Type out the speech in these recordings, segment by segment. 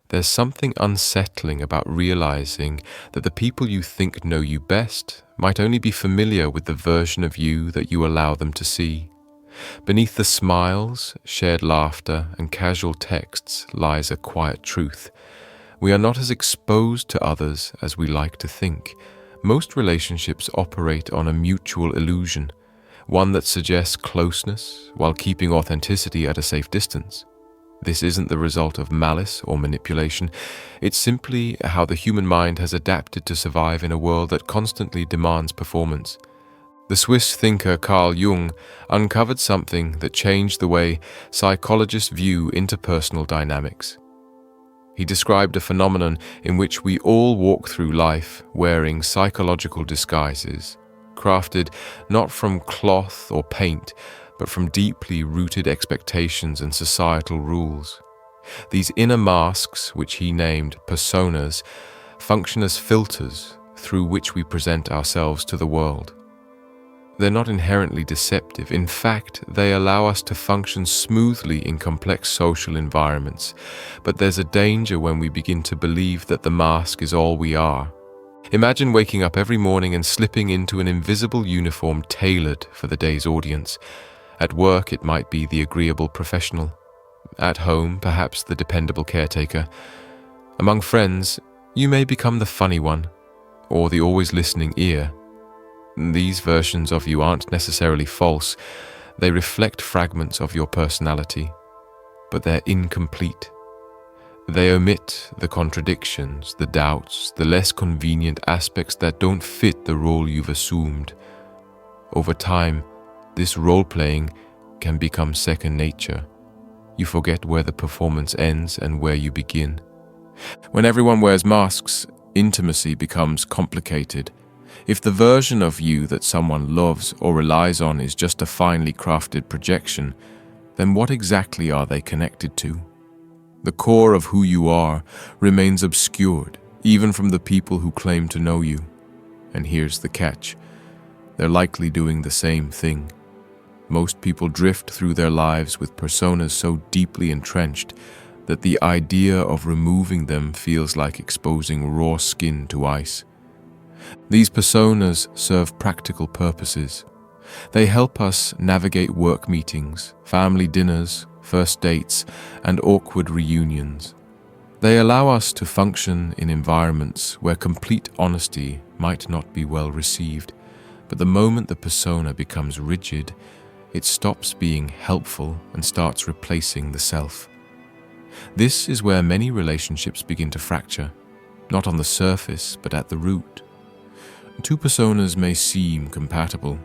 There's something unsettling about realizing that the people you think know you best might only be familiar with the version of you that you allow them to see. Beneath the smiles, shared laughter, and casual texts lies a quiet truth. We are not as exposed to others as we like to think. Most relationships operate on a mutual illusion, one that suggests closeness while keeping authenticity at a safe distance. This isn't the result of malice or manipulation. It's simply how the human mind has adapted to survive in a world that constantly demands performance. The Swiss thinker Carl Jung uncovered something that changed the way psychologists view interpersonal dynamics. He described a phenomenon in which we all walk through life wearing psychological disguises, crafted not from cloth or paint, but from deeply rooted expectations and societal rules. These inner masks, which he named personas, function as filters through which we present ourselves to the world. They're not inherently deceptive. In fact, they allow us to function smoothly in complex social environments. But there's a danger when we begin to believe that the mask is all we are. Imagine waking up every morning and slipping into an invisible uniform tailored for the day's audience. At work, it might be the agreeable professional. At home, perhaps the dependable caretaker. Among friends, you may become the funny one, or the always listening ear. These versions of you aren't necessarily false. They reflect fragments of your personality, but they're incomplete. They omit the contradictions, the doubts, the less convenient aspects that don't fit the role you've assumed. Over time, this role-playing can become second nature. You forget where the performance ends and where you begin. When everyone wears masks, intimacy becomes complicated. If the version of you that someone loves or relies on is just a finely crafted projection, then what exactly are they connected to? The core of who you are remains obscured, even from the people who claim to know you. And here's the catch. They're likely doing the same thing. Most people drift through their lives with personas so deeply entrenched that the idea of removing them feels like exposing raw skin to ice. These personas serve practical purposes. They help us navigate work meetings, family dinners, first dates, and awkward reunions. They allow us to function in environments where complete honesty might not be well received, but the moment the persona becomes rigid, it stops being helpful and starts replacing the self. This is where many relationships begin to fracture, not on the surface, but at the root. Two personas may seem compatible,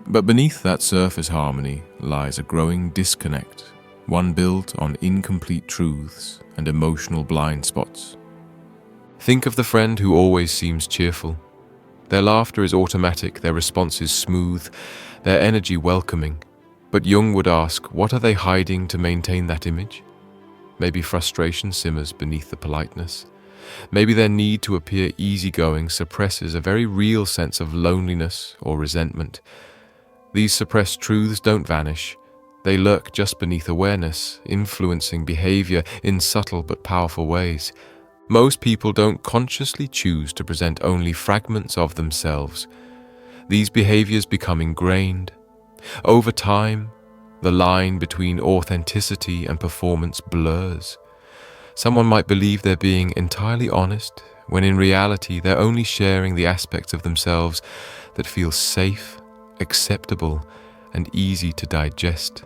but beneath that surface harmony lies a growing disconnect, one built on incomplete truths and emotional blind spots. Think of the friend who always seems cheerful. Their laughter is automatic, their response is smooth, their energy welcoming. But Jung would ask, what are they hiding to maintain that image? Maybe frustration simmers beneath the politeness. Maybe their need to appear easygoing suppresses a very real sense of loneliness or resentment. These suppressed truths don't vanish. They lurk just beneath awareness, influencing behavior in subtle but powerful ways. Most people don't consciously choose to present only fragments of themselves. These behaviors become ingrained. Over time, the line between authenticity and performance blurs. Someone might believe they're being entirely honest, when in reality they're only sharing the aspects of themselves that feel safe, acceptable, and easy to digest.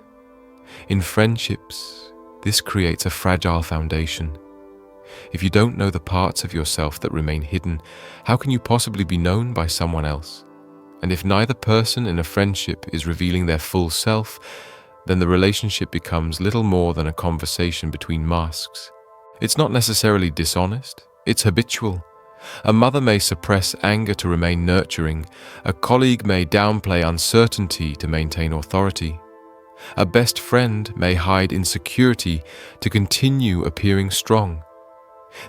In friendships, this creates a fragile foundation. If you don't know the parts of yourself that remain hidden, how can you possibly be known by someone else? And if neither person in a friendship is revealing their full self, then the relationship becomes little more than a conversation between masks. It's not necessarily dishonest, it's habitual. A mother may suppress anger to remain nurturing. A colleague may downplay uncertainty to maintain authority. A best friend may hide insecurity to continue appearing strong.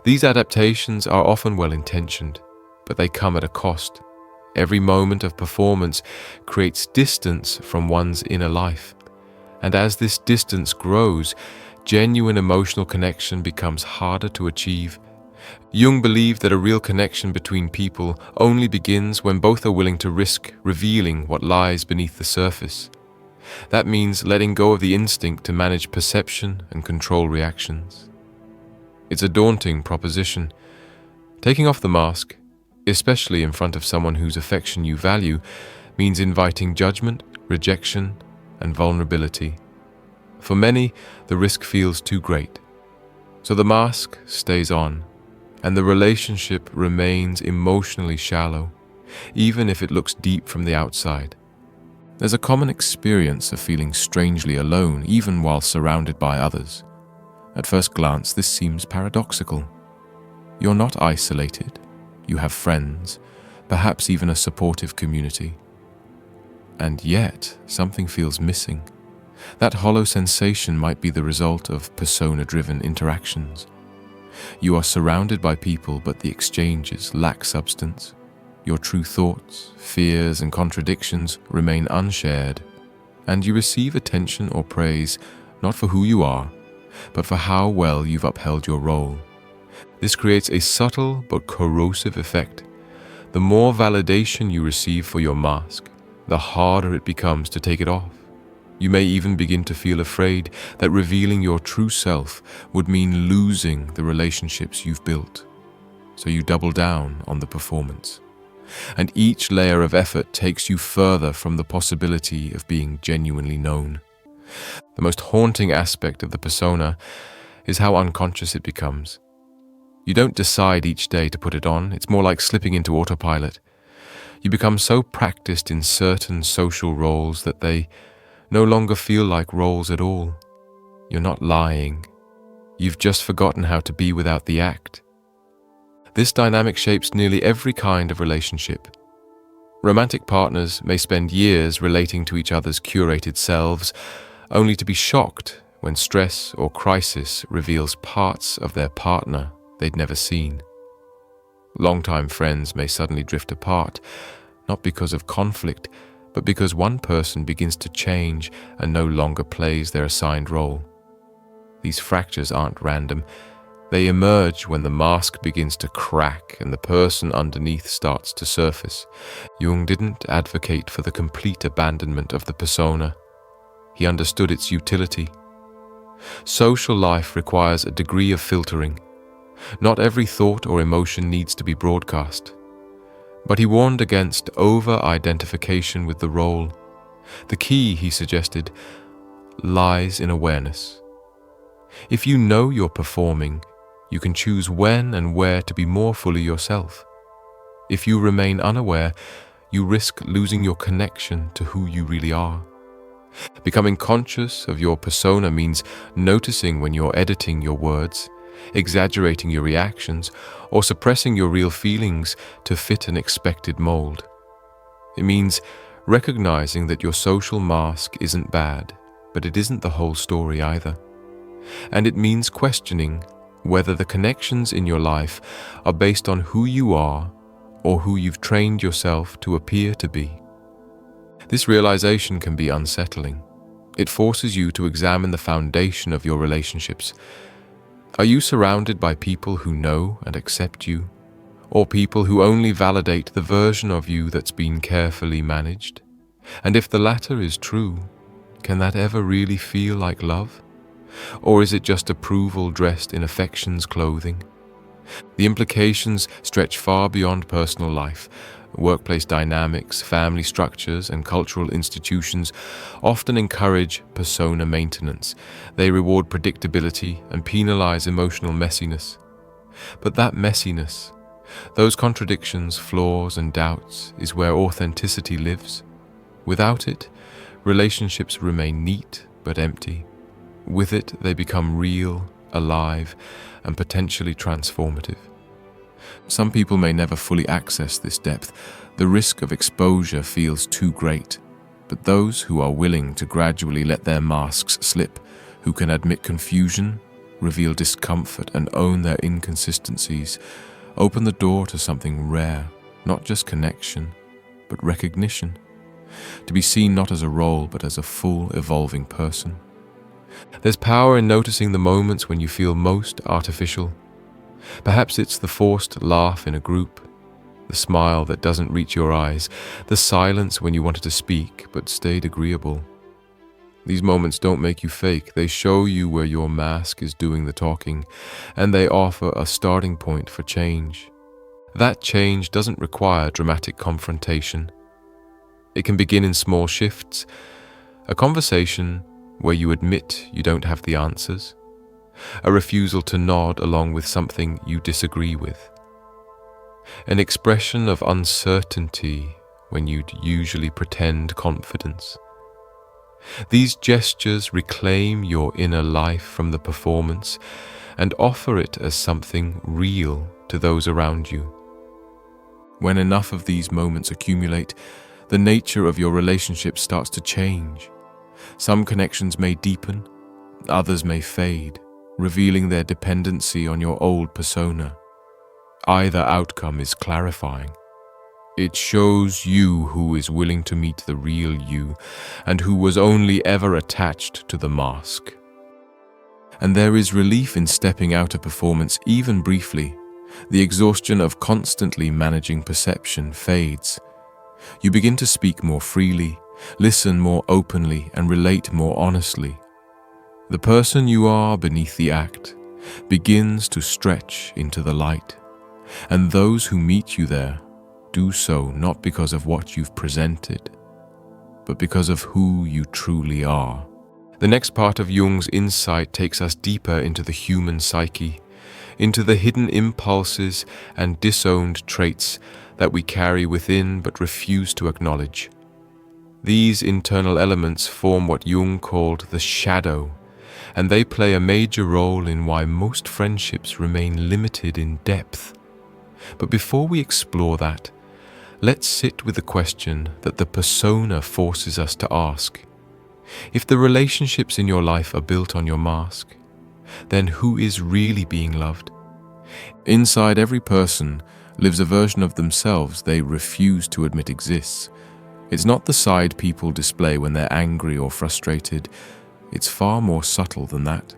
These adaptations are often well-intentioned, but they come at a cost. Every moment of performance creates distance from one's inner life. And as this distance grows, genuine emotional connection becomes harder to achieve. Jung believed that a real connection between people only begins when both are willing to risk revealing what lies beneath the surface. That means letting go of the instinct to manage perception and control reactions. It's a daunting proposition. Taking off the mask, especially in front of someone whose affection you value, means inviting judgment, rejection, and vulnerability. For many, the risk feels too great. So the mask stays on, and the relationship remains emotionally shallow, even if it looks deep from the outside. There's a common experience of feeling strangely alone, even while surrounded by others. At first glance, this seems paradoxical. You're not isolated. You have friends, perhaps even a supportive community. And yet, something feels missing. That hollow sensation might be the result of persona-driven interactions. You are surrounded by people, but the exchanges lack substance. Your true thoughts, fears, and contradictions remain unshared, and you receive attention or praise not for who you are, but for how well you've upheld your role. This creates a subtle but corrosive effect. The more validation you receive for your mask, the harder it becomes to take it off. You may even begin to feel afraid that revealing your true self would mean losing the relationships you've built. So you double down on the performance. And each layer of effort takes you further from the possibility of being genuinely known. The most haunting aspect of the persona is how unconscious it becomes. You don't decide each day to put it on, it's more like slipping into autopilot. You become so practiced in certain social roles that they no longer feel like roles at all. You're not lying. You've just forgotten how to be without the act. This dynamic shapes nearly every kind of relationship. Romantic partners may spend years relating to each other's curated selves, only to be shocked when stress or crisis reveals parts of their partner they'd never seen. Longtime friends may suddenly drift apart, not because of conflict, but because one person begins to change and no longer plays their assigned role. These fractures aren't random. They emerge when the mask begins to crack and the person underneath starts to surface. Jung didn't advocate for the complete abandonment of the persona. He understood its utility. Social life requires a degree of filtering. Not every thought or emotion needs to be broadcast. But he warned against over-identification with the role. The key, he suggested, lies in awareness. If you know you're performing, you can choose when and where to be more fully yourself. If you remain unaware, you risk losing your connection to who you really are. Becoming conscious of your persona means noticing when you're editing your words, exaggerating your reactions, or suppressing your real feelings to fit an expected mold. It means recognizing that your social mask isn't bad, but it isn't the whole story either. And it means questioning whether the connections in your life are based on who you are or who you've trained yourself to appear to be. This realization can be unsettling. It forces you to examine the foundation of your relationships. Are you surrounded by people who know and accept you, or people who only validate the version of you that's been carefully managed? And if the latter is true, can that ever really feel like love? Or is it just approval dressed in affection's clothing? The implications stretch far beyond personal life. Workplace dynamics, family structures, and cultural institutions often encourage persona maintenance. They reward predictability and penalize emotional messiness. But that messiness, those contradictions, flaws, and doubts, is where authenticity lives. Without it, relationships remain neat but empty. With it, they become real, alive, and potentially transformative. Some people may never fully access this depth. The risk of exposure feels too great. But those who are willing to gradually let their masks slip, who can admit confusion, reveal discomfort, and own their inconsistencies, open the door to something rare, not just connection, but recognition. To be seen not as a role, but as a full, evolving person. There's power in noticing the moments when you feel most artificial. Perhaps it's the forced laugh in a group, the smile that doesn't reach your eyes, the silence when you wanted to speak but stayed agreeable. These moments don't make you fake, they show you where your mask is doing the talking, and they offer a starting point for change. That change doesn't require dramatic confrontation. It can begin in small shifts, a conversation where you admit you don't have the answers, a refusal to nod along with something you disagree with, an expression of uncertainty when you'd usually pretend confidence. These gestures reclaim your inner life from the performance and offer it as something real to those around you. When enough of these moments accumulate, the nature of your relationship starts to change. Some connections may deepen, others may fade, revealing their dependency on your old persona. Either outcome is clarifying. It shows you who is willing to meet the real you and who was only ever attached to the mask. And there is relief in stepping out of performance even briefly. The exhaustion of constantly managing perception fades. You begin to speak more freely, listen more openly, and relate more honestly. The person you are beneath the act begins to stretch into the light, and those who meet you there do so not because of what you've presented, but because of who you truly are. The next part of Jung's insight takes us deeper into the human psyche, into the hidden impulses and disowned traits that we carry within but refuse to acknowledge. These internal elements form what Jung called the shadow, and they play a major role in why most friendships remain limited in depth. But before we explore that, let's sit with the question that the persona forces us to ask. If the relationships in your life are built on your mask, then who is really being loved? Inside every person lives a version of themselves they refuse to admit exists. It's not the side people display when they're angry or frustrated. It's far more subtle than that.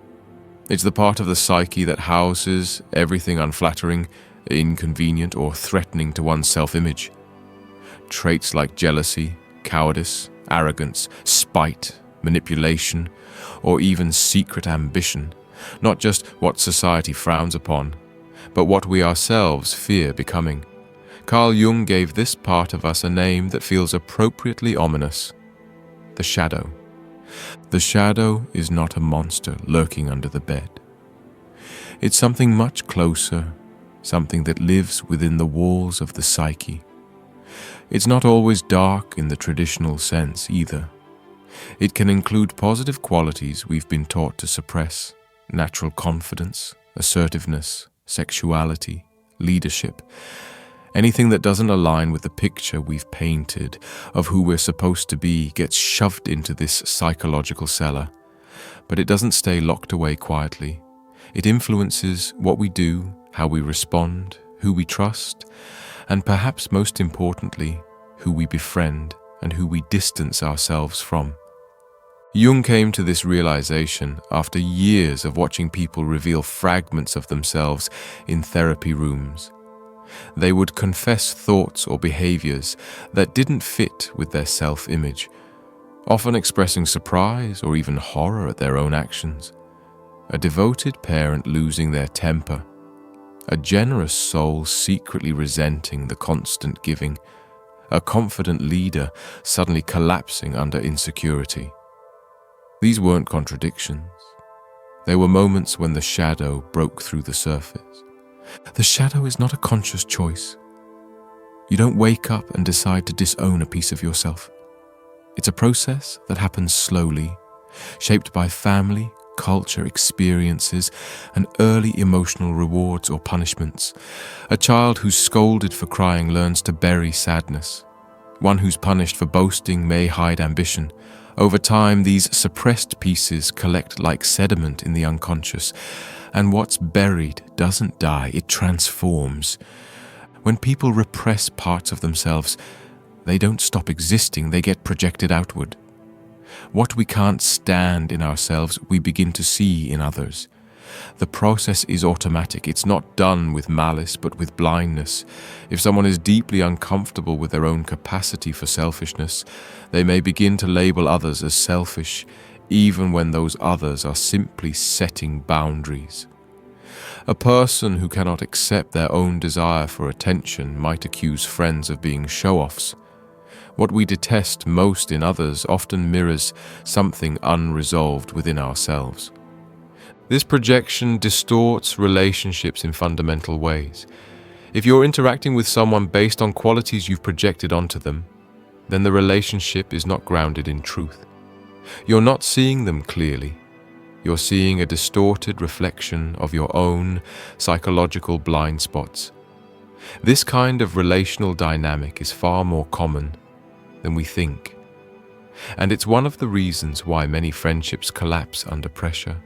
It's the part of the psyche that houses everything unflattering, inconvenient, or threatening to one's self-image. Traits like jealousy, cowardice, arrogance, spite, manipulation, or even secret ambition, not just what society frowns upon, but what we ourselves fear becoming. Carl Jung gave this part of us a name that feels appropriately ominous: the shadow. The shadow is not a monster lurking under the bed. It's something much closer, something that lives within the walls of the psyche. It's not always dark in the traditional sense either. It can include positive qualities we've been taught to suppress: natural confidence, assertiveness, sexuality, leadership. Anything that doesn't align with the picture we've painted of who we're supposed to be gets shoved into this psychological cellar. But it doesn't stay locked away quietly. It influences what we do, how we respond, who we trust, and perhaps most importantly, who we befriend and who we distance ourselves from. Jung came to this realization after years of watching people reveal fragments of themselves in therapy rooms. They would confess thoughts or behaviors that didn't fit with their self-image, often expressing surprise or even horror at their own actions. A devoted parent losing their temper, a generous soul secretly resenting the constant giving, a confident leader suddenly collapsing under insecurity. These weren't contradictions. They were moments when the shadow broke through the surface. The shadow is not a conscious choice. You don't wake up and decide to disown a piece of yourself. It's a process that happens slowly, shaped by family, culture, experiences, and early emotional rewards or punishments. A child who's scolded for crying learns to bury sadness. One who's punished for boasting may hide ambition. Over time, these suppressed pieces collect like sediment in the unconscious, and what's buried doesn't die, it transforms. When people repress parts of themselves, they don't stop existing, they get projected outward. What we can't stand in ourselves, we begin to see in others. The process is automatic. It's not done with malice, but with blindness. If someone is deeply uncomfortable with their own capacity for selfishness, they may begin to label others as selfish, even when those others are simply setting boundaries. A person who cannot accept their own desire for attention might accuse friends of being show-offs. What we detest most in others often mirrors something unresolved within ourselves. This projection distorts relationships in fundamental ways. If you're interacting with someone based on qualities you've projected onto them, then the relationship is not grounded in truth. You're not seeing them clearly. You're seeing a distorted reflection of your own psychological blind spots. This kind of relational dynamic is far more common than we think. And it's one of the reasons why many friendships collapse under pressure.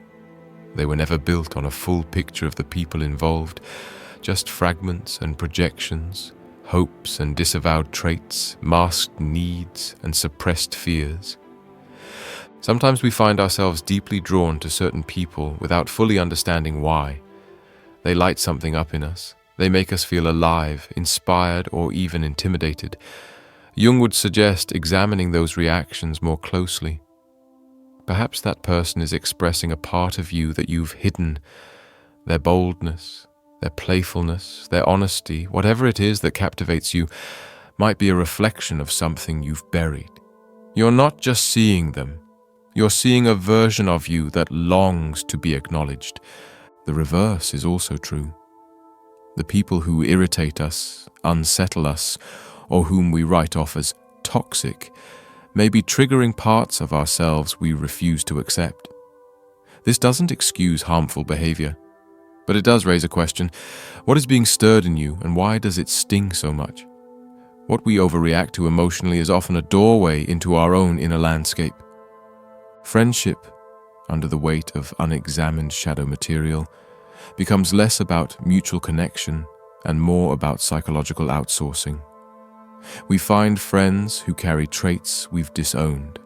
They were never built on a full picture of the people involved, just fragments and projections, hopes and disavowed traits, masked needs and suppressed fears. Sometimes we find ourselves deeply drawn to certain people without fully understanding why. They light something up in us. They make us feel alive, inspired, or even intimidated. Jung would suggest examining those reactions more closely. Perhaps that person is expressing a part of you that you've hidden. Their boldness, their playfulness, their honesty, whatever it is that captivates you, might be a reflection of something you've buried. You're not just seeing them. You're seeing a version of you that longs to be acknowledged. The reverse is also true. The people who irritate us, unsettle us, or whom we write off as toxic, may be triggering parts of ourselves we refuse to accept. This doesn't excuse harmful behavior, but it does raise a question. What is being stirred in you, and why does it sting so much? What we overreact to emotionally is often a doorway into our own inner landscape. Friendship, under the weight of unexamined shadow material, becomes less about mutual connection and more about psychological outsourcing. We find friends who carry traits we've disowned.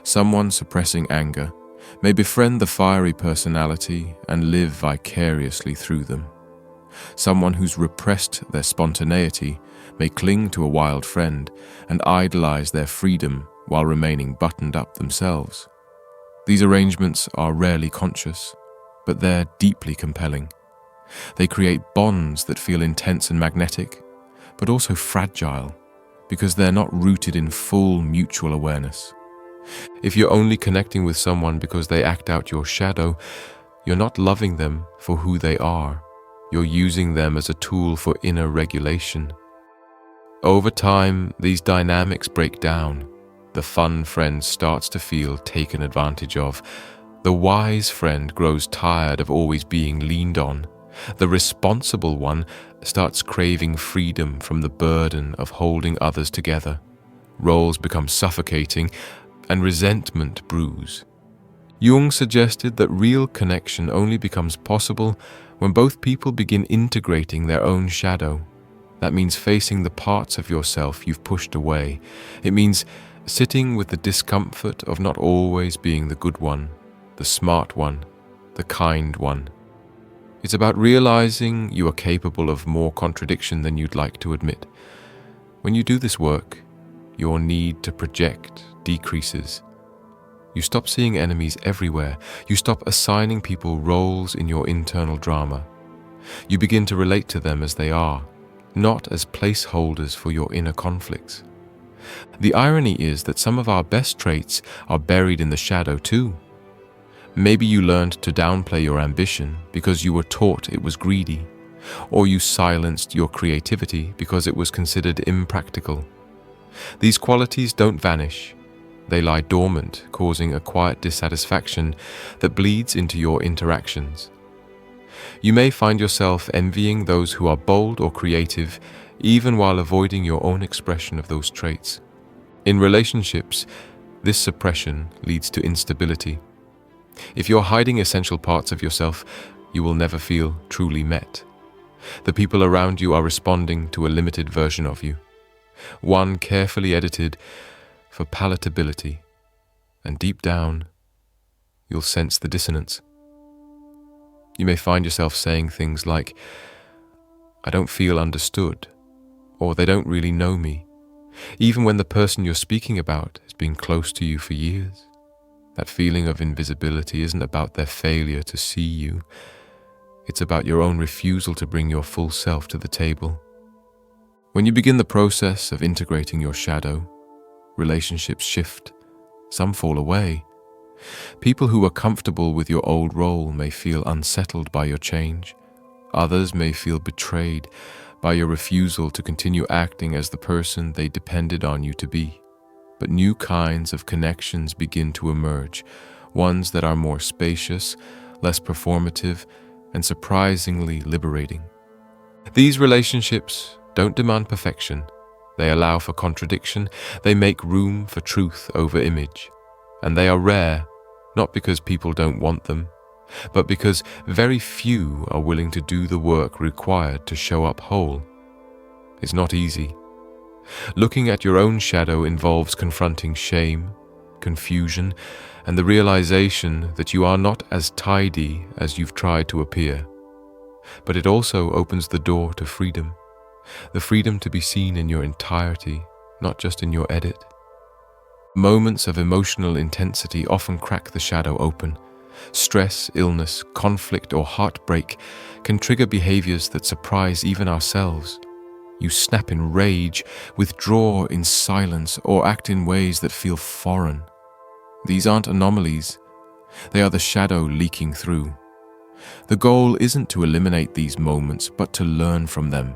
Someone suppressing anger may befriend the fiery personality and live vicariously through them. Someone who's repressed their spontaneity may cling to a wild friend and idolize their freedom while remaining buttoned up themselves. These arrangements are rarely conscious, but they're deeply compelling. They create bonds that feel intense and magnetic, but also fragile, because they're not rooted in full mutual awareness. If you're only connecting with someone because they act out your shadow, you're not loving them for who they are. You're using them as a tool for inner regulation. Over time, these dynamics break down. The fun friend starts to feel taken advantage of. The wise friend grows tired of always being leaned on. The responsible one starts craving freedom from the burden of holding others together. Roles become suffocating, and resentment brews. Jung suggested that real connection only becomes possible when both people begin integrating their own shadow. That means facing the parts of yourself you've pushed away. It means sitting with the discomfort of not always being the good one, the smart one, the kind one. It's about realizing you are capable of more contradiction than you'd like to admit. When you do this work, your need to project decreases. You stop seeing enemies everywhere. You stop assigning people roles in your internal drama. You begin to relate to them as they are, not as placeholders for your inner conflicts. The irony is that some of our best traits are buried in the shadow too. Maybe you learned to downplay your ambition because you were taught it was greedy, or you silenced your creativity because it was considered impractical. These qualities don't vanish. They lie dormant, causing a quiet dissatisfaction that bleeds into your interactions. You may find yourself envying those who are bold or creative, even while avoiding your own expression of those traits. In relationships, this suppression leads to instability. If you're hiding essential parts of yourself, you will never feel truly met. The people around you are responding to a limited version of you, one carefully edited for palatability. and deep down, you'll sense the dissonance. You may find yourself saying things like, "I don't feel understood," or "They don't really know me," even when the person you're speaking about has been close to you for years. That feeling of invisibility isn't about their failure to see you. It's about your own refusal to bring your full self to the table. When you begin the process of integrating your shadow, relationships shift, some fall away. People who are comfortable with your old role may feel unsettled by your change. Others may feel betrayed by your refusal to continue acting as the person they depended on you to be. But new kinds of connections begin to emerge, ones that are more spacious, less performative, and surprisingly liberating. These relationships don't demand perfection. They allow for contradiction. They make room for truth over image. And they are rare, not because people don't want them, but because very few are willing to do the work required to show up whole. It's not easy. Looking at your own shadow involves confronting shame, confusion, and the realization that you are not as tidy as you've tried to appear. But it also opens the door to freedom, the freedom to be seen in your entirety, not just in your edit. Moments of emotional intensity often crack the shadow open. Stress, illness, conflict, or heartbreak can trigger behaviors that surprise even ourselves. You snap in rage, withdraw in silence, or act in ways that feel foreign. These aren't anomalies. They are the shadow leaking through. The goal isn't to eliminate these moments, but to learn from them.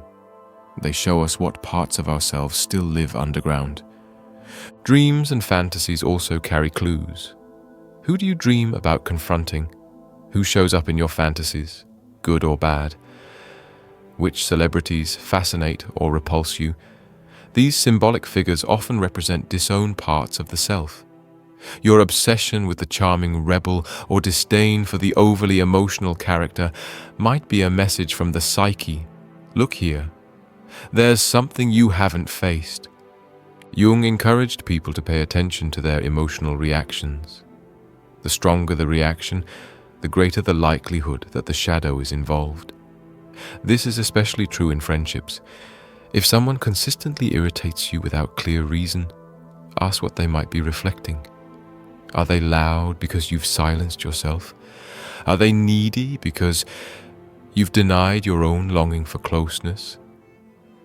They show us what parts of ourselves still live underground. Dreams and fantasies also carry clues. Who do you dream about confronting? Who shows up in your fantasies, good or bad? Which celebrities fascinate or repulse you? These symbolic figures often represent disowned parts of the self. Your obsession with the charming rebel or disdain for the overly emotional character might be a message from the psyche. Look here. There's something you haven't faced. Jung encouraged people to pay attention to their emotional reactions. The stronger the reaction, the greater the likelihood that the shadow is involved. This is especially true in friendships. If someone consistently irritates you without clear reason, ask what they might be reflecting. Are they loud because you've silenced yourself? Are they needy because you've denied your own longing for closeness?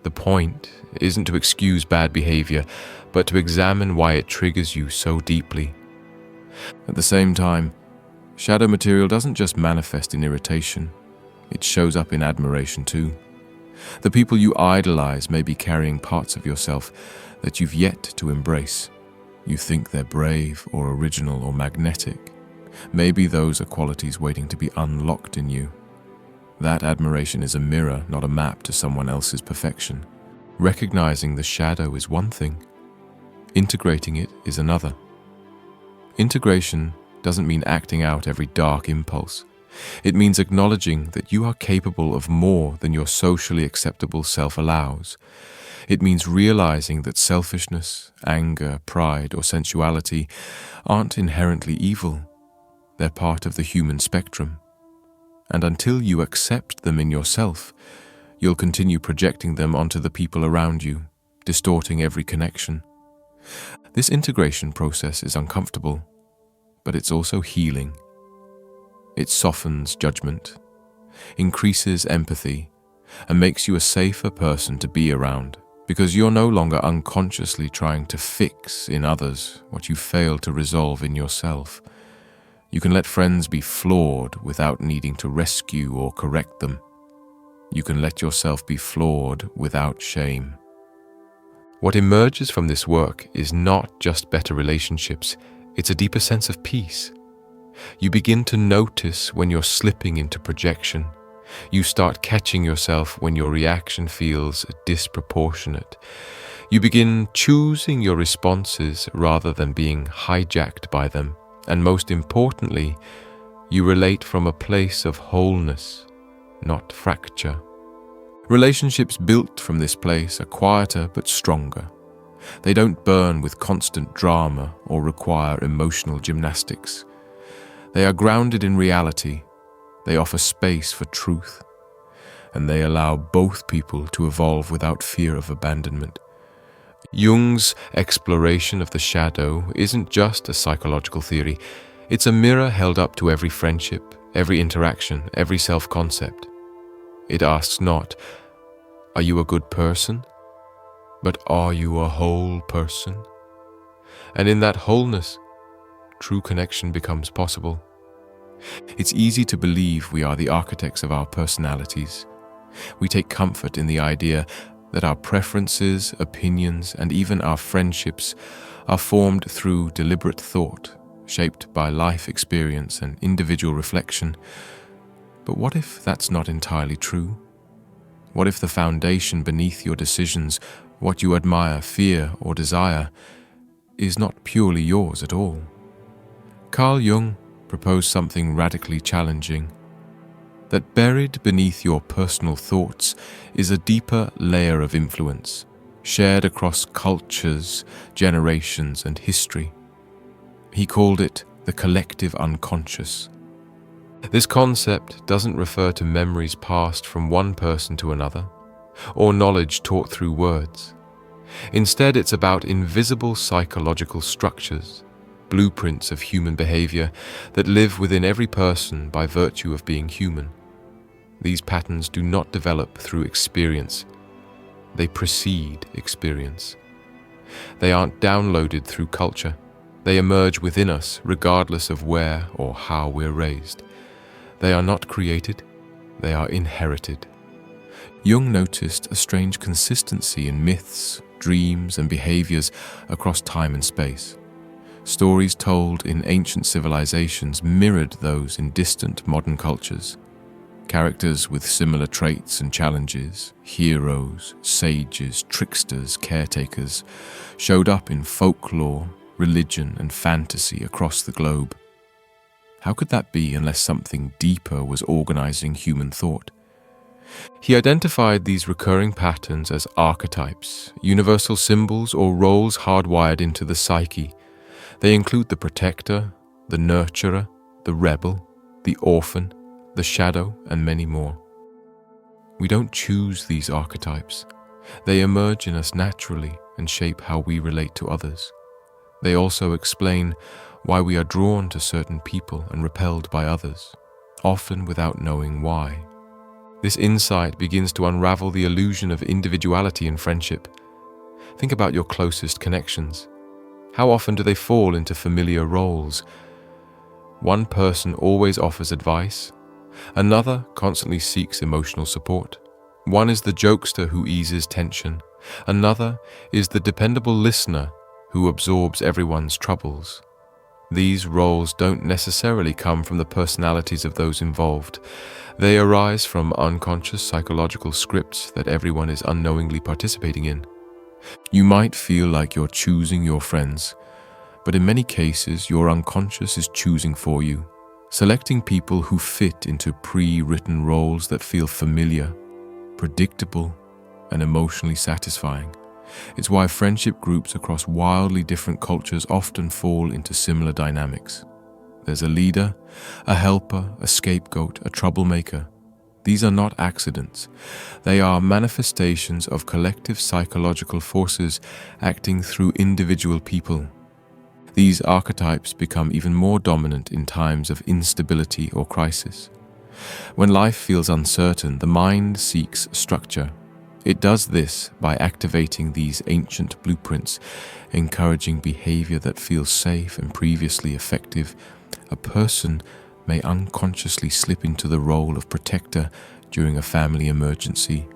The point isn't to excuse bad behavior, but to examine why it triggers you so deeply. At the same time, shadow material doesn't just manifest in irritation. It shows up in admiration too. The people you idolize may be carrying parts of yourself that you've yet to embrace. You think they're brave or original or magnetic. Maybe those are qualities waiting to be unlocked in you. That admiration is a mirror, not a map to someone else's perfection. Recognizing the shadow is one thing. Integrating it is another. Integration doesn't mean acting out every dark impulse. It means acknowledging that you are capable of more than your socially acceptable self allows. It means realizing that selfishness, anger, pride, or sensuality aren't inherently evil. They're part of the human spectrum. And until you accept them in yourself, you'll continue projecting them onto the people around you, distorting every connection. This integration process is uncomfortable, but it's also healing. It softens judgment, increases empathy, and makes you a safer person to be around, because you're no longer unconsciously trying to fix in others what you failed to resolve in yourself. You can let friends be flawed without needing to rescue or correct them. You can let yourself be flawed without shame. What emerges from this work is not just better relationships, it's a deeper sense of peace. You begin to notice when you're slipping into projection. You start catching yourself when your reaction feels disproportionate. You begin choosing your responses rather than being hijacked by them. And most importantly, you relate from a place of wholeness, not fracture. Relationships built from this place are quieter but stronger. They don't burn with constant drama or require emotional gymnastics. They are grounded in reality, they offer space for truth, and they allow both people to evolve without fear of abandonment. Jung's exploration of the shadow isn't just a psychological theory, it's a mirror held up to every friendship, every interaction, every self-concept. It asks not, "Are you a good person?" but "Are you a whole person?" And in that wholeness, true connection becomes possible. It's easy to believe we are the architects of our personalities. We take comfort in the idea that our preferences, opinions, and even our friendships are formed through deliberate thought, shaped by life experience and individual reflection. But what if that's not entirely true? What if the foundation beneath your decisions, what you admire, fear, or desire, is not purely yours at all? Carl Jung proposed something radically challenging, that buried beneath your personal thoughts is a deeper layer of influence, shared across cultures, generations, and history. He called it the collective unconscious. This concept doesn't refer to memories passed from one person to another, or knowledge taught through words. Instead, it's about invisible psychological structures, blueprints of human behavior that live within every person by virtue of being human. These patterns do not develop through experience. They precede experience. They aren't downloaded through culture. They emerge within us regardless of where or how we're raised. They are not created, they are inherited. Jung noticed a strange consistency in myths, dreams, and behaviors across time and space. Stories told in ancient civilizations mirrored those in distant modern cultures. Characters with similar traits and challenges, heroes, sages, tricksters, caretakers, showed up in folklore, religion, and fantasy across the globe. How could that be unless something deeper was organizing human thought? He identified these recurring patterns as archetypes, universal symbols or roles hardwired into the psyche. They include the protector, the nurturer, the rebel, the orphan, the shadow, and many more. We don't choose these archetypes. They emerge in us naturally and shape how we relate to others. They also explain why we are drawn to certain people and repelled by others, often without knowing why. This insight begins to unravel the illusion of individuality in friendship. Think about your closest connections. How often do they fall into familiar roles? One person always offers advice. Another constantly seeks emotional support. One is the jokester who eases tension. Another is the dependable listener who absorbs everyone's troubles. These roles don't necessarily come from the personalities of those involved. They arise from unconscious psychological scripts that everyone is unknowingly participating in. You might feel like you're choosing your friends, but in many cases, your unconscious is choosing for you, selecting people who fit into pre-written roles that feel familiar, predictable, and emotionally satisfying. It's why friendship groups across wildly different cultures often fall into similar dynamics. There's a leader, a helper, a scapegoat, a troublemaker. These are not accidents. They are manifestations of collective psychological forces acting through individual people. These archetypes become even more dominant in times of instability or crisis. When life feels uncertain, the mind seeks structure. It does this by activating these ancient blueprints, encouraging behavior that feels safe and previously effective. A person may unconsciously slip into the role of protector during a family emergency.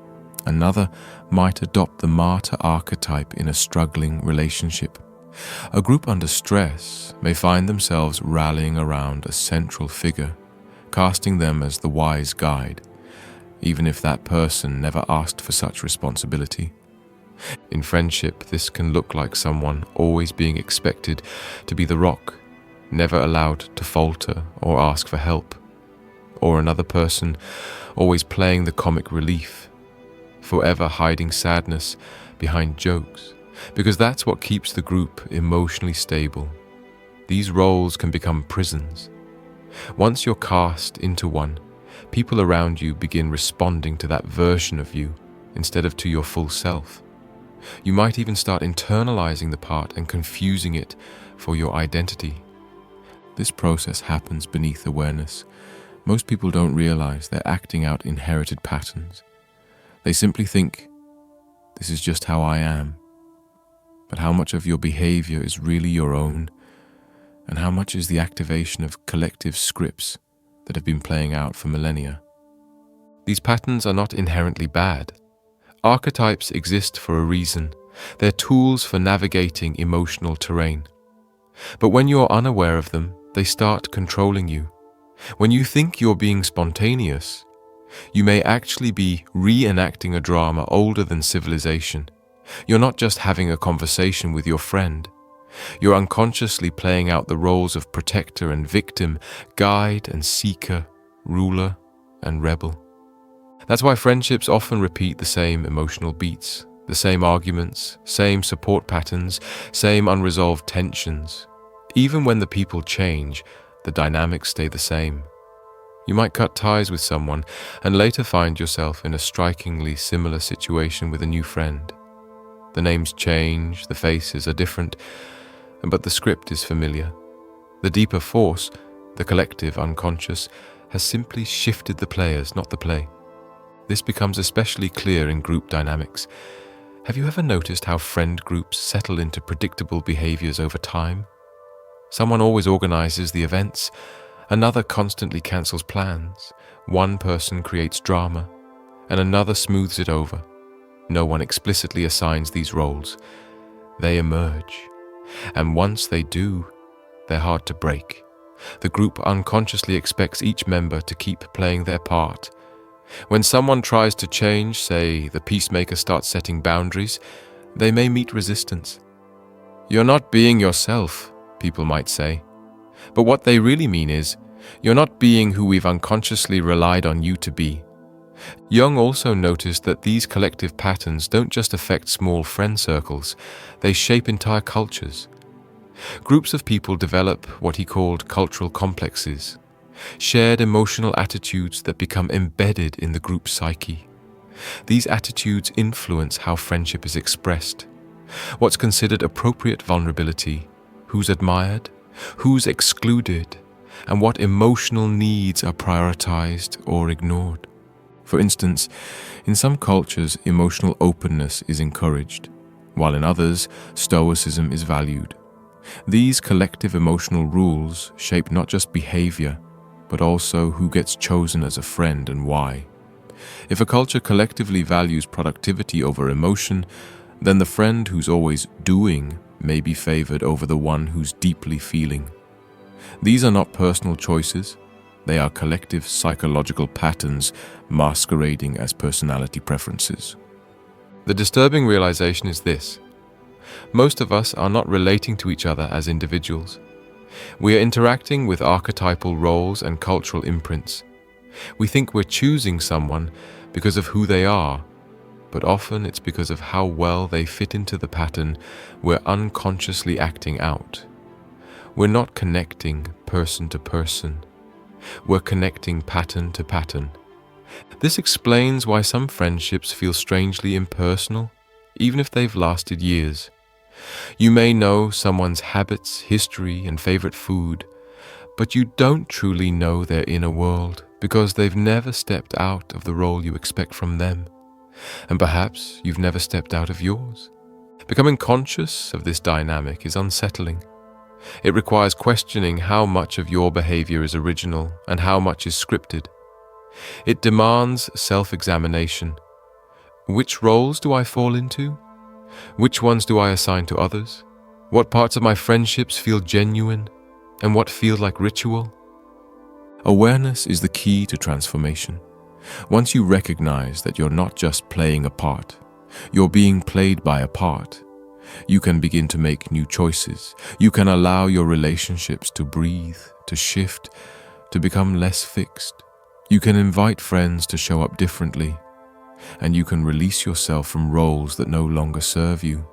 Another might adopt the martyr archetype in a struggling relationship. A group under stress may find themselves rallying around a central figure, casting them as the wise guide, even if that person never asked for such responsibility. In friendship, this can look like someone always being expected to be the rock, never allowed to falter or ask for help, or another person always playing the comic relief, forever hiding sadness behind jokes. because that's what keeps the group emotionally stable. These roles can become prisons. Once you're cast into one, people around you begin responding to that version of you instead of to your full self. You might even start internalizing the part and confusing it for your identity. This process happens beneath awareness. Most people don't realize they're acting out inherited patterns. They simply think, this is just how I am. But how much of your behavior is really your own? And how much is the activation of collective scripts that have been playing out for millennia? These patterns are not inherently bad. Archetypes exist for a reason. They're tools for navigating emotional terrain. But when you're unaware of them, they start controlling you. When you think you're being spontaneous, you may actually be reenacting a drama older than civilization. You're not just having a conversation with your friend. You're unconsciously playing out the roles of protector and victim, guide and seeker, ruler and rebel. That's why friendships often repeat the same emotional beats, the same arguments, same support patterns, same unresolved tensions. Even when the people change, the dynamics stay the same. You might cut ties with someone and later find yourself in a strikingly similar situation with a new friend. The names change, the faces are different, but the script is familiar. The deeper force, the collective unconscious, has simply shifted the players, not the play. This becomes especially clear in group dynamics. Have you ever noticed how friend groups settle into predictable behaviors over time? Someone always organizes the events, another constantly cancels plans, one person creates drama, and another smooths it over. No one explicitly assigns these roles. They emerge, and once they do, they're hard to break. The group unconsciously expects each member to keep playing their part. When someone tries to change, say the peacemaker starts setting boundaries, they may meet resistance. You're not being yourself, people might say. But what they really mean is, you're not being who we've unconsciously relied on you to be. Jung also noticed that these collective patterns don't just affect small friend circles, they shape entire cultures. Groups of people develop what he called cultural complexes, shared emotional attitudes that become embedded in the group psyche. These attitudes influence how friendship is expressed, what's considered appropriate vulnerability, who's admired, who's excluded, and what emotional needs are prioritized or ignored. For instance, in some cultures, emotional openness is encouraged, while in others, stoicism is valued. These collective emotional rules shape not just behavior, but also who gets chosen as a friend and why. If a culture collectively values productivity over emotion, then the friend who's always doing may be favored over the one who's deeply feeling. These are not personal choices. They are collective psychological patterns masquerading as personality preferences. The disturbing realization is this: most of us are not relating to each other as individuals. We are interacting with archetypal roles and cultural imprints. We think we're choosing someone because of who they are, but often it's because of how well they fit into the pattern we're unconsciously acting out. We're not connecting person to person. We're connecting pattern to pattern. This explains why some friendships feel strangely impersonal, even if they've lasted years. You may know someone's habits, history, and favorite food, but you don't truly know their inner world because they've never stepped out of the role you expect from them. And perhaps you've never stepped out of yours. Becoming conscious of this dynamic is unsettling. It requires questioning how much of your behavior is original and how much is scripted. It demands self-examination. Which roles do I fall into? Which ones do I assign to others? What parts of my friendships feel genuine and what feel like ritual? Awareness is the key to transformation. Once you recognize that you're not just playing a part, you're being played by a part, you can begin to make new choices. You can allow your relationships to breathe, to shift, to become less fixed. You can invite friends to show up differently, and you can release yourself from roles that no longer serve you.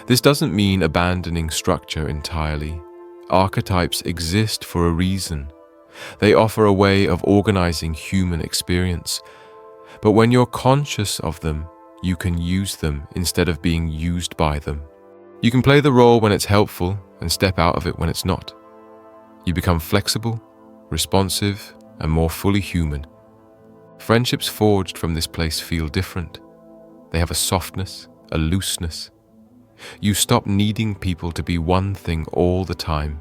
This doesn't mean abandoning structure entirely. Archetypes exist for a reason. They offer a way of organizing human experience. But when you're conscious of them, you can use them instead of being used by them. You can play the role when it's helpful and step out of it when it's not. You become flexible, responsive, and more fully human. Friendships forged from this place feel different. They have a softness, a looseness. You stop needing people to be one thing all the time.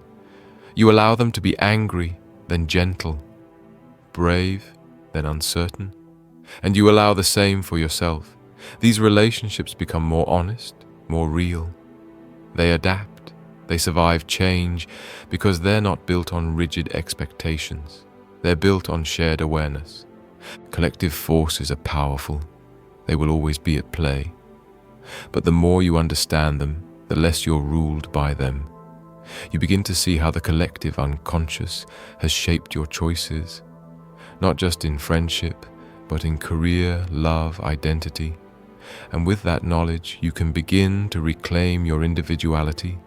You allow them to be angry, then gentle, brave, then uncertain. And you allow the same for yourself. These relationships become more honest, more real. They adapt, they survive change because they're not built on rigid expectations. They're built on shared awareness. Collective forces are powerful. They will always be at play. But the more you understand them, the less you're ruled by them. You begin to see how the collective unconscious has shaped your choices, not just in friendship, but in career, love, identity. And with that knowledge, you can begin to reclaim your individuality.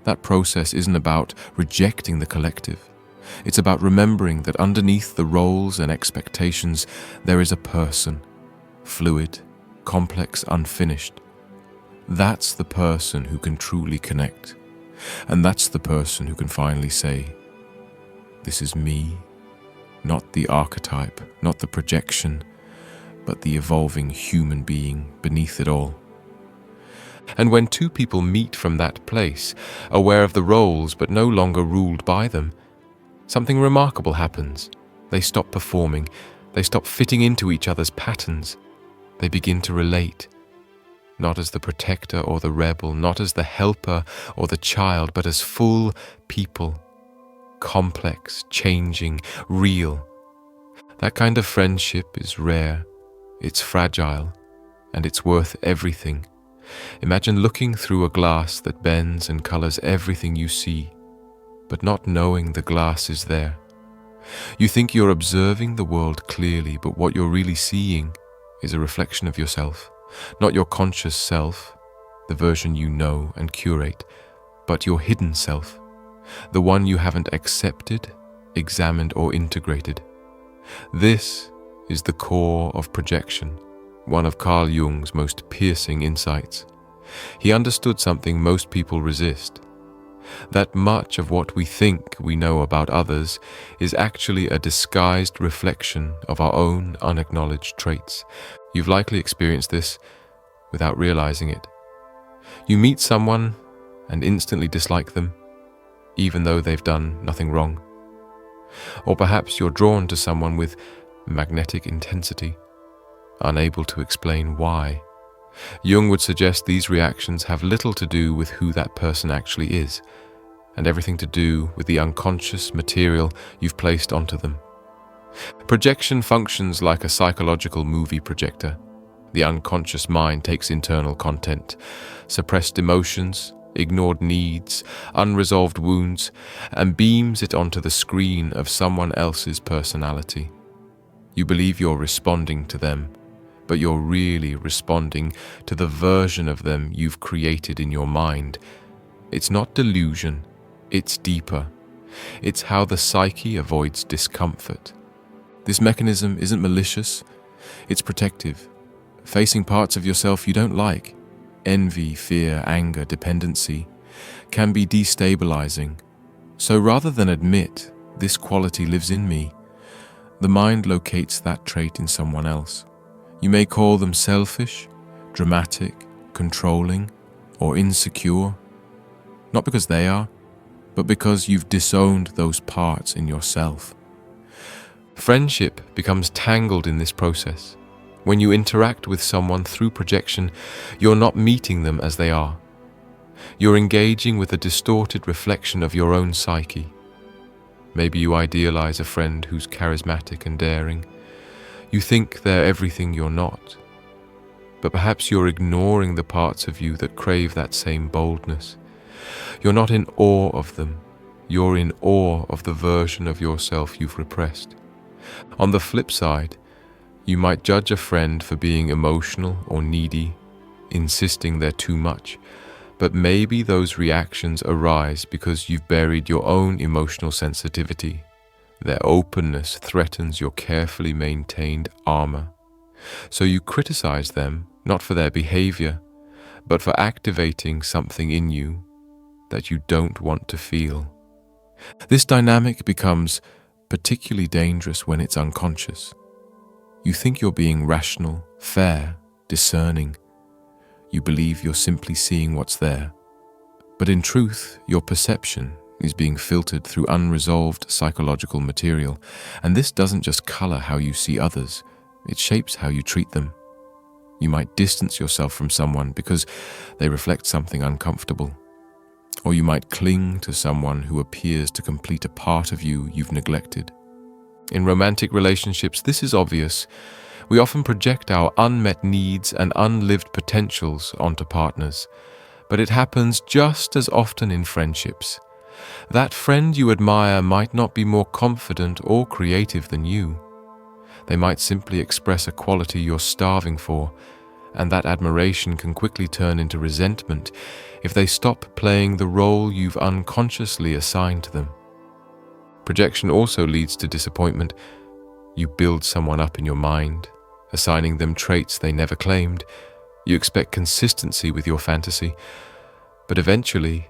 That process isn't about rejecting the collective. It's about remembering that underneath the roles and expectations, there is a person, fluid, complex, unfinished. That's the person who can truly connect. And that's the person who can finally say, this is me, not the archetype, not the projection, but the evolving human being beneath it all. And when two people meet from that place, aware of the roles but no longer ruled by them, something remarkable happens. They stop performing. They stop fitting into each other's patterns. They begin to relate, not as the protector or the rebel, not as the helper or the child, but as full people, complex, changing, real. That kind of friendship is rare, it's fragile, and it's worth everything. Imagine looking through a glass that bends and colors everything you see, but not knowing the glass is there. You think you're observing the world clearly, but what you're really seeing is a reflection of yourself, not your conscious self, the version you know and curate, but your hidden self, the one you haven't accepted, examined, or integrated. This is the core of projection, one of Carl Jung's most piercing insights. He understood something most people resist, that much of what we think we know about others is actually a disguised reflection of our own unacknowledged traits. You've likely experienced this without realizing it. You meet someone and instantly dislike them, even though they've done nothing wrong. Or perhaps you're drawn to someone with magnetic intensity, unable to explain why. Jung would suggest these reactions have little to do with who that person actually is, and everything to do with the unconscious material you've placed onto them. Projection functions like a psychological movie projector. The unconscious mind takes internal content, suppressed emotions, ignored needs, unresolved wounds, and beams it onto the screen of someone else's personality. You believe you're responding to them, but you're really responding to the version of them you've created in your mind. It's not delusion, it's deeper. It's how the psyche avoids discomfort. This mechanism isn't malicious, it's protective. Facing parts of yourself you don't like, envy, fear, anger, dependency, can be destabilizing. So rather than admit, this quality lives in me, the mind locates that trait in someone else. You may call them selfish, dramatic, controlling, or insecure, not because they are, but because you've disowned those parts in yourself. Friendship becomes tangled in this process. When you interact with someone through projection, you're not meeting them as they are. You're engaging with a distorted reflection of your own psyche. Maybe you idealize a friend who's charismatic and daring. You think they're everything you're not. But perhaps you're ignoring the parts of you that crave that same boldness. You're not in awe of them. You're in awe of the version of yourself you've repressed. On the flip side, you might judge a friend for being emotional or needy, insisting they're too much, But maybe those reactions arise because you've buried your own emotional sensitivity. Their openness threatens your carefully maintained armor. So you criticize them not for their behavior, but for activating something in you that you don't want to feel. This dynamic becomes particularly dangerous when it's unconscious. You think you're being rational, fair, discerning. You believe you're simply seeing what's there. But in truth, your perception is being filtered through unresolved psychological material, and this doesn't just color how you see others, it shapes how you treat them. You might distance yourself from someone because they reflect something uncomfortable, or you might cling to someone who appears to complete a part of you you've neglected. In romantic relationships, this is obvious. We often project our unmet needs and unlived potentials onto partners, but it happens just as often in friendships. That friend you admire might not be more confident or creative than you. They might simply express a quality you're starving for, and that admiration can quickly turn into resentment if they stop playing the role you've unconsciously assigned to them. Projection also leads to disappointment. You build someone up in your mind, assigning them traits they never claimed. You expect consistency with your fantasy, but eventually,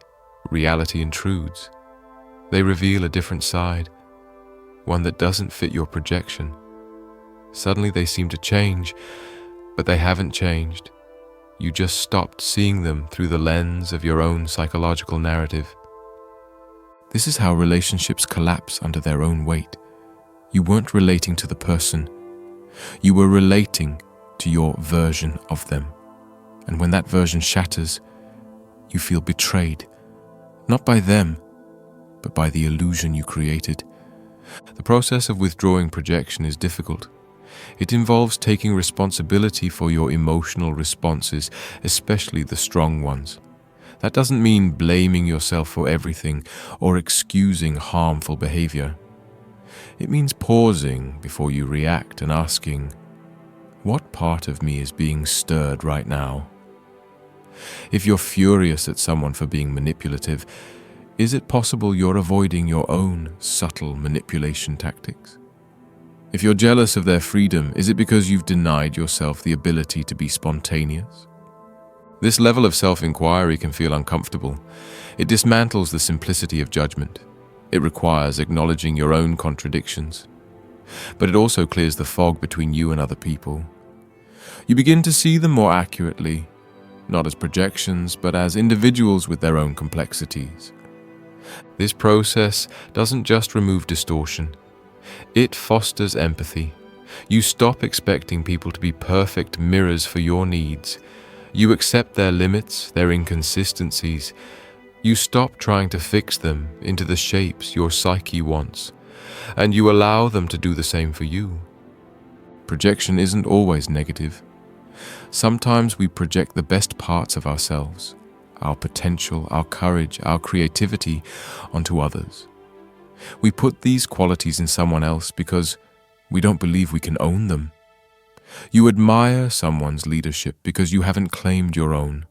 reality intrudes. They reveal a different side, one that doesn't fit your projection. Suddenly they seem to change, but they haven't changed. You just stopped seeing them through the lens of your own psychological narrative. This is how relationships collapse under their own weight. You weren't relating to the person. You were relating to your version of them. And when that version shatters, you feel betrayed, not by them, but by the illusion you created. The process of withdrawing projection is difficult. It involves taking responsibility for your emotional responses, especially the strong ones. That doesn't mean blaming yourself for everything or excusing harmful behavior. It means pausing before you react and asking, what part of me is being stirred right now? If you're furious at someone for being manipulative, is it possible you're avoiding your own subtle manipulation tactics? If you're jealous of their freedom, is it because you've denied yourself the ability to be spontaneous? This level of self-inquiry can feel uncomfortable. It dismantles the simplicity of judgment. It requires acknowledging your own contradictions. But it also clears the fog between you and other people. You begin to see them more accurately, not as projections, but as individuals with their own complexities. This process doesn't just remove distortion. It fosters empathy. You stop expecting people to be perfect mirrors for your needs. You accept their limits, their inconsistencies. You stop trying to fix them into the shapes your psyche wants, and you allow them to do the same for you. Projection isn't always negative. Sometimes we project the best parts of ourselves, our potential, our courage, our creativity onto others. We put these qualities in someone else because we don't believe we can own them. You admire someone's leadership because you haven't claimed your own.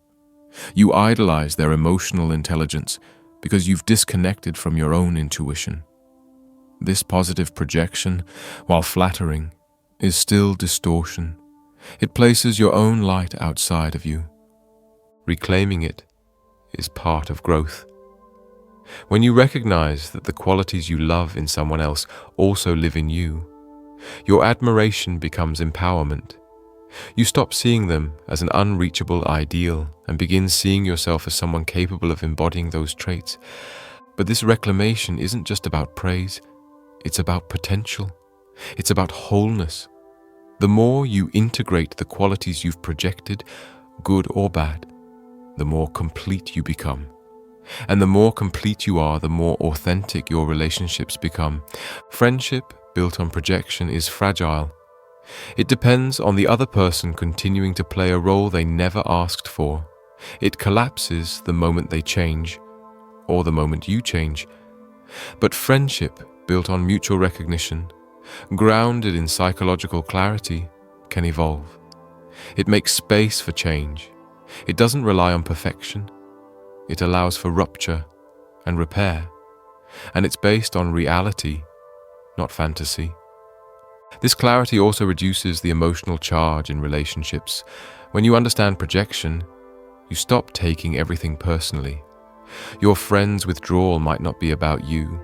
You idolize their emotional intelligence because you've disconnected from your own intuition. This positive projection, while flattering, is still distortion. It places your own light outside of you. Reclaiming it is part of growth. When you recognize that the qualities you love in someone else also live in you, your admiration becomes empowerment. You stop seeing them as an unreachable ideal and begin seeing yourself as someone capable of embodying those traits. But this reclamation isn't just about praise, it's about potential. It's about wholeness. The more you integrate the qualities you've projected, good or bad, the more complete you become. And the more complete you are, the more authentic your relationships become. Friendship built on projection is fragile. It depends on the other person continuing to play a role they never asked for. It collapses the moment they change, or the moment you change. But friendship built on mutual recognition, grounded in psychological clarity, can evolve. It makes space for change. It doesn't rely on perfection. It allows for rupture and repair, and it's based on reality, not fantasy. This clarity also reduces the emotional charge in relationships. When you understand projection, you stop taking everything personally. Your friend's withdrawal might not be about you.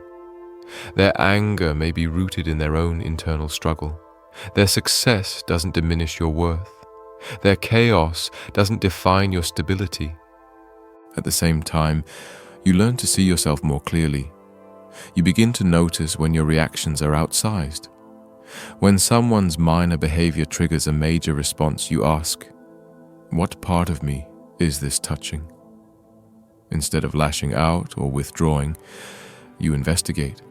Their anger may be rooted in their own internal struggle. Their success doesn't diminish your worth. Their chaos doesn't define your stability. At the same time, you learn to see yourself more clearly. You begin to notice when your reactions are outsized. When someone's minor behavior triggers a major response, you ask, "What part of me is this touching?" Instead of lashing out or withdrawing, you investigate.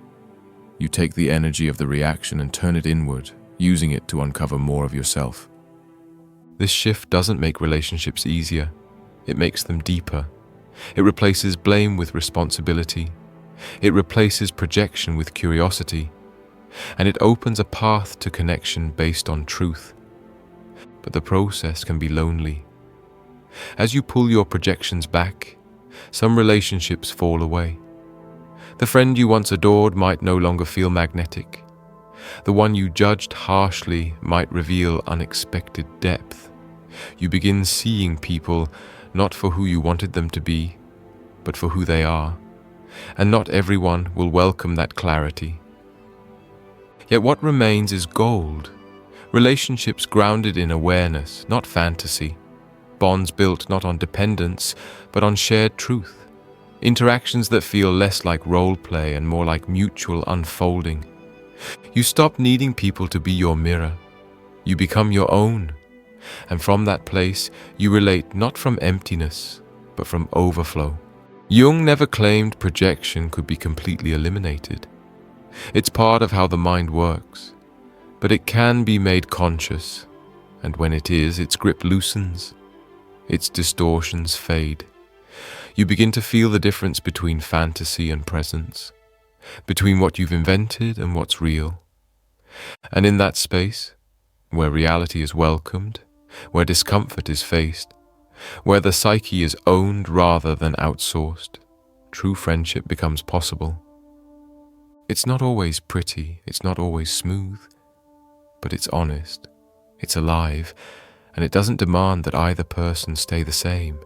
You take the energy of the reaction and turn it inward, using it to uncover more of yourself. This shift doesn't make relationships easier. It makes them deeper. It replaces blame with responsibility. It replaces projection with curiosity. And it opens a path to connection based on truth. But the process can be lonely. As you pull your projections back, some relationships fall away. The friend you once adored might no longer feel magnetic. The one you judged harshly might reveal unexpected depth. You begin seeing people not for who you wanted them to be, but for who they are. And not everyone will welcome that clarity. Yet what remains is gold. Relationships grounded in awareness, not fantasy. Bonds built not on dependence, but on shared truth. Interactions that feel less like role play and more like mutual unfolding. You stop needing people to be your mirror. You become your own. And from that place, you relate not from emptiness, but from overflow. Jung never claimed projection could be completely eliminated. It's part of how the mind works, but it can be made conscious, and when it is, its grip loosens, its distortions fade. You begin to feel the difference between fantasy and presence, between what you've invented and what's real. And in that space, where reality is welcomed, where discomfort is faced, where the psyche is owned rather than outsourced, true friendship becomes possible. It's not always pretty, it's not always smooth, but it's honest, it's alive, and it doesn't demand that either person stay the same.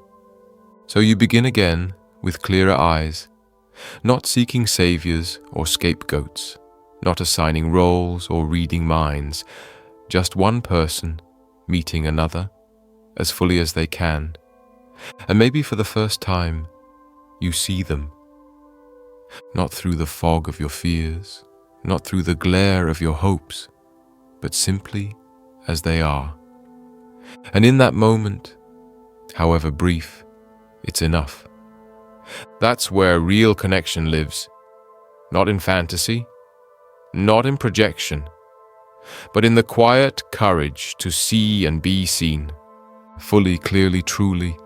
So you begin again with clearer eyes, not seeking saviors or scapegoats, not assigning roles or reading minds, just one person meeting another as fully as they can. And maybe for the first time, you see them. Not through the fog of your fears, not through the glare of your hopes, but simply as they are. And in that moment, however brief, it's enough. That's where real connection lives. Not in fantasy, not in projection, but in the quiet courage to see and be seen, fully, clearly, truly,